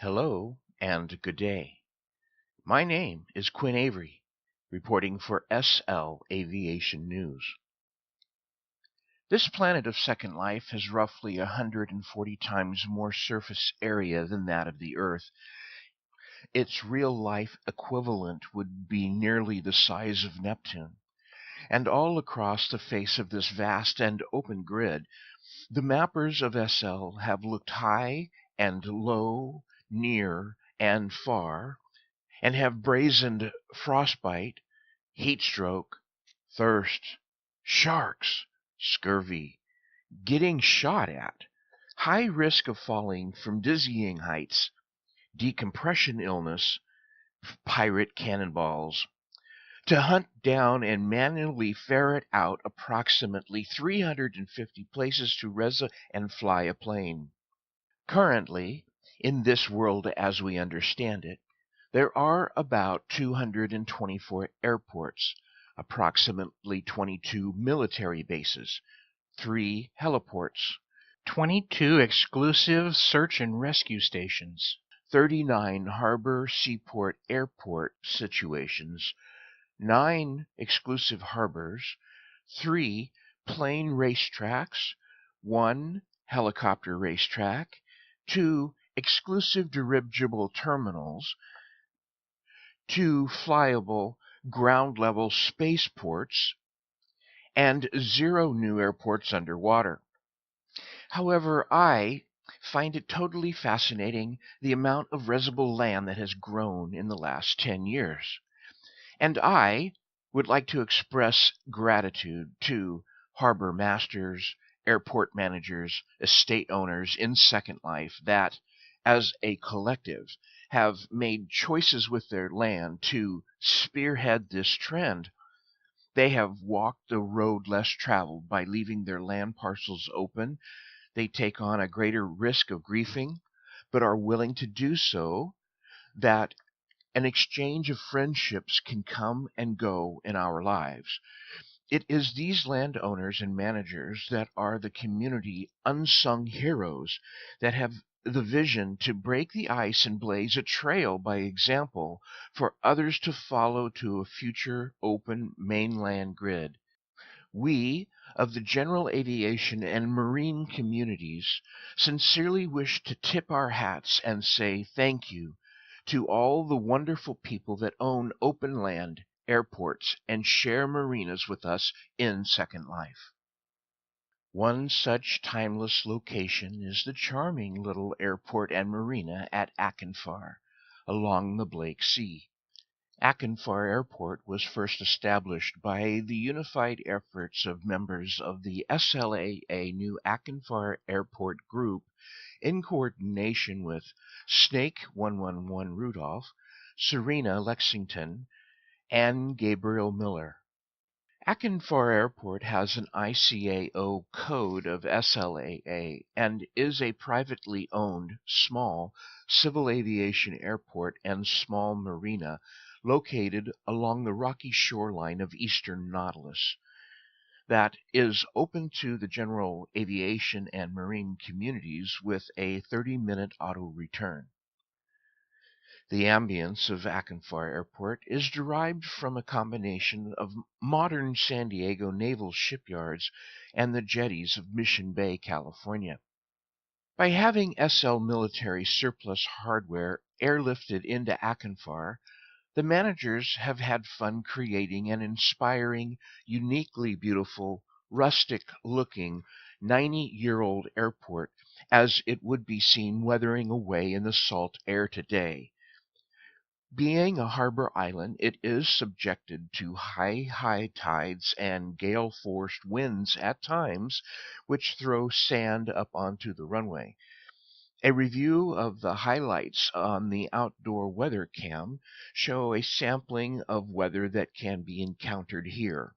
Hello and good day. My name is Quinn Avery, reporting for SL Aviation News. This planet of Second Life has roughly 140 times more surface area than that of the Earth. Its real-life equivalent would be nearly the size of Neptune. And all across the face of this vast and open grid, the mappers of SL have looked high and low, near and far, and have brazened frostbite, heat stroke, thirst, sharks, scurvy, getting shot at, high risk of falling from dizzying heights, decompression illness, pirate cannonballs, to hunt down and manually ferret out approximately 350 places to and fly a plane. Currently, in this world as we understand it, there are about 224 airports, approximately 22 military bases, 3 heliports, 22 exclusive search and rescue stations, 39 harbor, seaport, airport situations, 9 exclusive harbors, 3 plane racetracks, 1 helicopter racetrack, 2 exclusive dirigible terminals, 2 flyable ground-level spaceports, and 0 new airports underwater. However, I find it totally fascinating the amount of residual land that has grown in the last 10 years. And I would like to express gratitude to harbor masters, airport managers, estate owners in Second Life that, as a collective, have made choices with their land to spearhead this trend. They have walked the road less traveled by leaving their land parcels open. They take on a greater risk of griefing, but are willing to do so that an exchange of friendships can come and go in our lives. It is these landowners and managers that are the community unsung heroes that have the vision to break the ice and blaze a trail by example for others to follow to a future open mainland grid. We, of the general aviation and marine communities, sincerely wish to tip our hats and say thank you to all the wonderful people that own open land, airports, and share marinas with us in Second Life. One such timeless location is the charming little airport and marina at Ackenfar, along the Blake Sea. Ackenfar Airport was first established by the unified efforts of members of the SLAA New Ackenfar Airport Group in coordination with Snake 111 Rudolph, Serena Lexington, and Gabriel Miller. Ackenfar Airport has an ICAO code of SLAA and is a privately owned, small civil aviation airport and small marina located along the rocky shoreline of eastern Nautilus that is open to the general aviation and marine communities with a 30-minute auto return. The ambience of Ackenfar Airport is derived from a combination of modern San Diego naval shipyards and the jetties of Mission Bay, California. By having SL military surplus hardware airlifted into Ackenfar, the managers have had fun creating an inspiring, uniquely beautiful, rustic-looking 90-year-old airport as it would be seen weathering away in the salt air today. Being a harbor island, it is subjected to high tides and gale-forced winds at times, which throw sand up onto the runway. A review of the highlights on the outdoor weather cam show a sampling of weather that can be encountered here.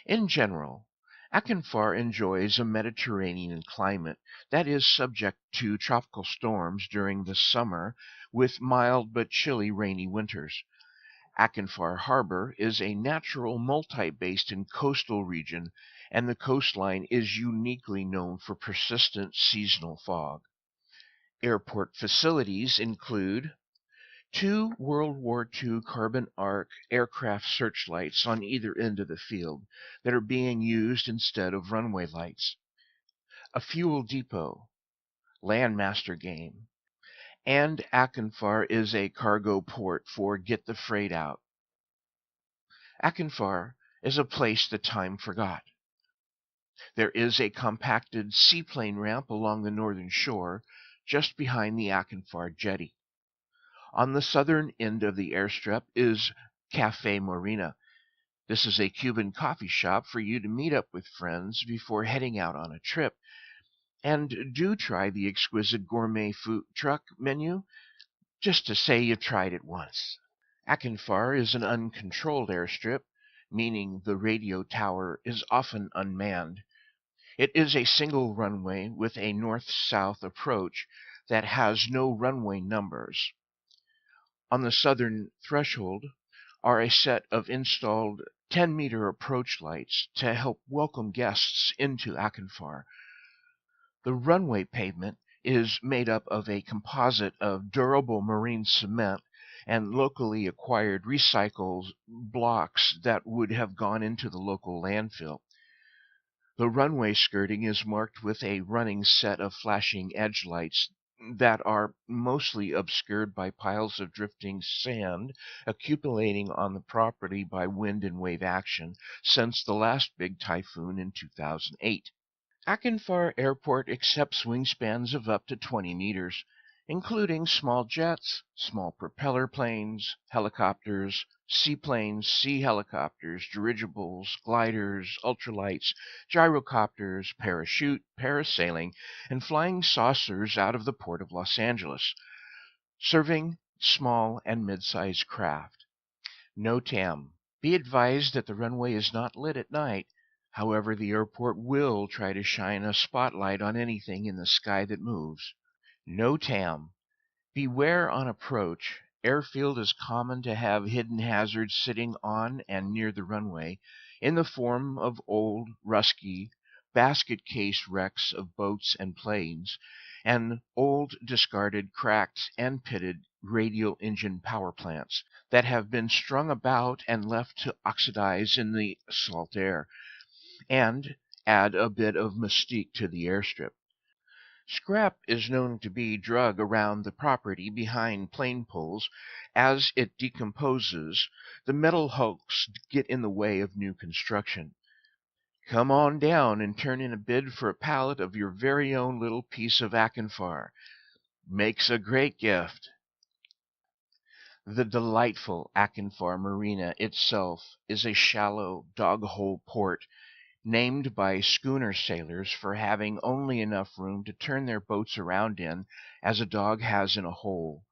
In general, Ackenfar enjoys a Mediterranean climate that is subject to tropical storms during the summer with mild but chilly rainy winters. Ackenfar Harbor is a natural multi-basin coastal region, and the coastline is uniquely known for persistent seasonal fog. airport facilities include 2 World War II carbon arc aircraft searchlights on either end of the field that are being used instead of runway lights, a fuel depot, landmaster game, and Ackenfar is a cargo port for Get the Freight Out. Ackenfar is a place that time forgot. There is a compacted seaplane ramp along the northern shore, just behind the Ackenfar jetty. On the southern end of the airstrip is Cafe Marina. This is a Cuban coffee shop for you to meet up with friends before heading out on a trip. And do try the exquisite gourmet food truck menu, just to say you've tried it once. Ackenfar is an uncontrolled airstrip, meaning the radio tower is often unmanned. It is a single runway with a north-south approach that has no runway numbers. On the southern threshold are a set of installed 10-meter approach lights to help welcome guests into Ackenfar. The runway pavement is made up of a composite of durable marine cement and locally acquired recycled blocks that would have gone into the local landfill. The runway skirting is marked with a running set of flashing edge lights that are mostly obscured by piles of drifting sand accumulating on the property by wind and wave action since the last big typhoon in 2008. Ackenfar Airport accepts wingspans of up to 20 meters, including small jets, small propeller planes, helicopters, seaplanes, sea helicopters, dirigibles, gliders, ultralights, gyrocopters, parachute, parasailing, and flying saucers out of the Port of Los Angeles, serving small and mid-sized craft. No TAM. Be advised that the runway is not lit at night. However, the airport will try to shine a spotlight on anything in the sky that moves. No TAM. Beware on approach. Airfield is common to have hidden hazards sitting on and near the runway in the form of old, rusty, basket-case wrecks of boats and planes, and old, discarded, cracked, and pitted radial engine power plants that have been strung about and left to oxidize in the salt air and add a bit of mystique to the airstrip. Scrap is known to be drug around the property behind plane poles. As it decomposes, the metal hulks get in the way of new construction. Come on down and turn in a bid for a pallet of your very own little piece of Ackenfar. Makes a great gift. The delightful Ackenfar Marina itself is a shallow dog-hole port named by schooner sailors for having only enough room to turn their boats around in as a dog has in a hole.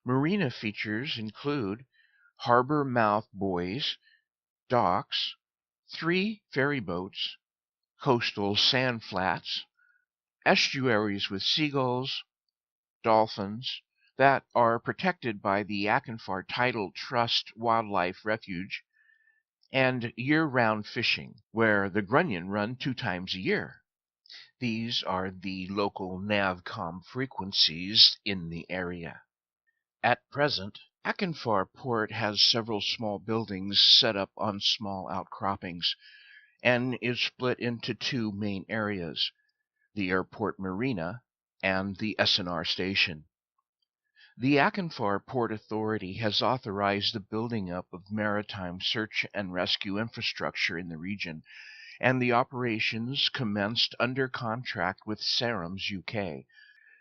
Marina features include harbor mouth buoys, docks, 3 ferry boats, coastal sand flats, estuaries with seagulls, dolphins that are protected by the Ackenfar Tidal Trust Wildlife Refuge, and year-round fishing, where the grunion run 2 times a year. These are the local NAVCOM frequencies in the area. At present, Ackenfar Port has several small buildings set up on small outcroppings and is split into 2 main areas, the airport marina and the S&R station. The Ackenfar Port Authority has authorized the building up of maritime search and rescue infrastructure in the region, and the operations commenced under contract with Serums UK.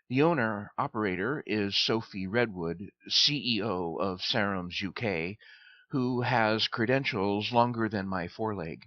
The owner-operator is Sophie Redwood, CEO of Serums UK, who has credentials longer than my foreleg.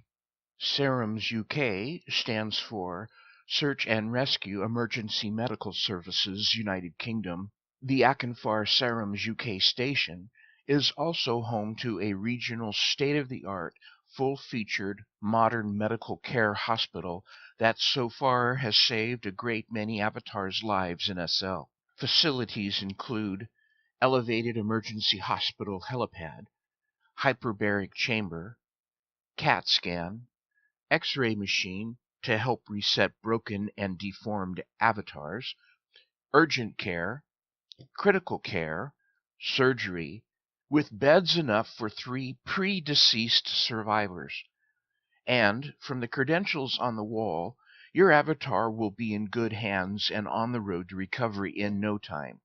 Serums UK stands for Search and Rescue Emergency Medical Services United Kingdom. The Ackenfar Serums UK station is also home to a regional state-of-the-art, full-featured, modern medical care hospital that so far has saved a great many avatars' lives in SL. Facilities include elevated emergency hospital helipad, hyperbaric chamber, CAT scan, X-ray machine to help reset broken and deformed avatars, urgent care, critical care, surgery, with beds enough for 3 pre-deceased survivors. And from the credentials on the wall, your avatar will be in good hands and on the road to recovery in no time.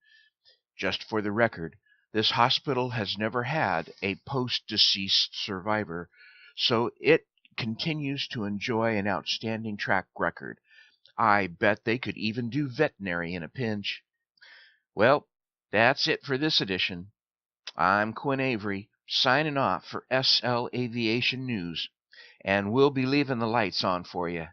Just for the record, this hospital has never had a post-deceased survivor, so it continues to enjoy an outstanding track record. I bet they could even do veterinary in a pinch. Well, that's it for this edition. I'm Quinn Avery, signing off for SL Aviation News, and we'll be leaving the lights on for you.